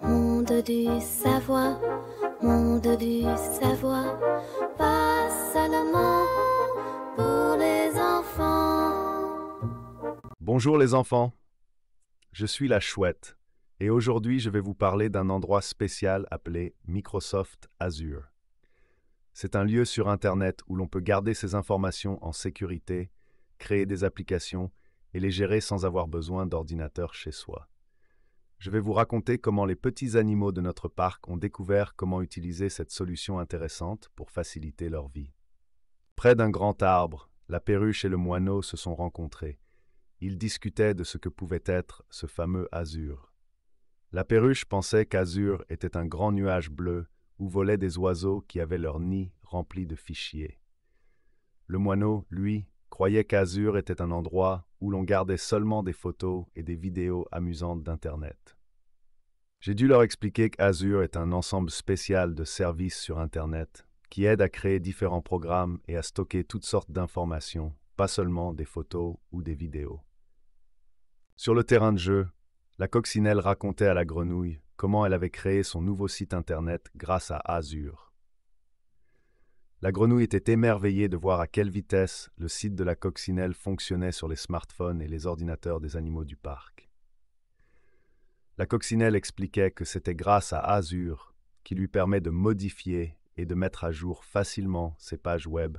Monde du savoir, monde du savoir, pas seulement pour les enfants. Bonjour les enfants, je suis la Chouette et aujourd'hui je vais vous parler d'un endroit spécial appelé Microsoft Azure. C'est un lieu sur Internet où l'on peut garder ses informations en sécurité, créer des applications et les gérer sans avoir besoin d'ordinateur chez soi. Je vais vous raconter comment les petits animaux de notre parc ont découvert comment utiliser cette solution intéressante pour faciliter leur vie. Près d'un grand arbre, la perruche et le moineau se sont rencontrés. Ils discutaient de ce que pouvait être ce fameux Azure. La perruche pensait qu'Azure était un grand nuage bleu où volaient des oiseaux qui avaient leur nid rempli de fichiers. Le moineau, lui, croyait qu'Azure était un endroit où l'on gardait seulement des photos et des vidéos amusantes d'Internet. J'ai dû leur expliquer qu'Azure est un ensemble spécial de services sur Internet qui aident à créer différents programmes et à stocker toutes sortes d'informations, pas seulement des photos ou des vidéos. Sur le terrain de jeu, la coccinelle racontait à la grenouille comment elle avait créé son nouveau site Internet grâce à Azure. La grenouille était émerveillée de voir à quelle vitesse le site de la coccinelle fonctionnait sur les smartphones et les ordinateurs des animaux du parc. La coccinelle expliquait que c'était grâce à Azure qui lui permet de modifier et de mettre à jour facilement ses pages web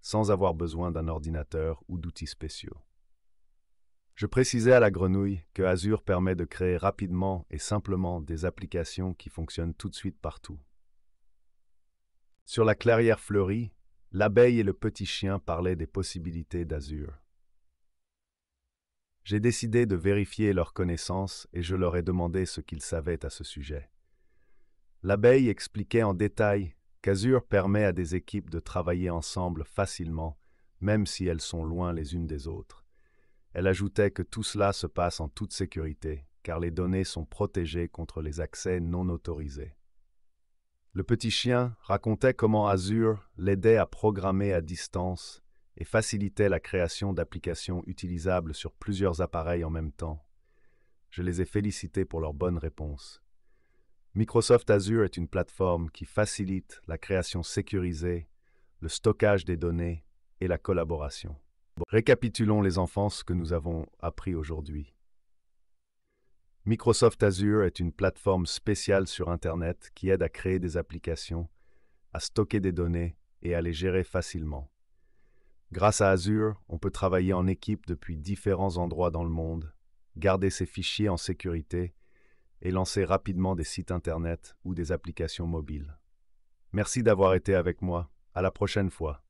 sans avoir besoin d'un ordinateur ou d'outils spéciaux. Je précisais à la grenouille que Azure permet de créer rapidement et simplement des applications qui fonctionnent tout de suite partout. Sur la clairière fleurie, l'abeille et le petit chien parlaient des possibilités d'Azure. J'ai décidé de vérifier leurs connaissances et je leur ai demandé ce qu'ils savaient à ce sujet. L'abeille expliquait en détail qu'Azure permet à des équipes de travailler ensemble facilement, même si elles sont loin les unes des autres. Elle ajoutait que tout cela se passe en toute sécurité, car les données sont protégées contre les accès non autorisés. Le petit chien racontait comment Azure l'aidait à programmer à distance et facilitait la création d'applications utilisables sur plusieurs appareils en même temps. Je les ai félicités pour leurs bonnes réponses. Microsoft Azure est une plateforme qui facilite la création sécurisée, le stockage des données et la collaboration. Récapitulons les enfants ce que nous avons appris aujourd'hui. Microsoft Azure est une plateforme spéciale sur Internet qui aide à créer des applications, à stocker des données et à les gérer facilement. Grâce à Azure, on peut travailler en équipe depuis différents endroits dans le monde, garder ses fichiers en sécurité et lancer rapidement des sites Internet ou des applications mobiles. Merci d'avoir été avec moi. À la prochaine fois.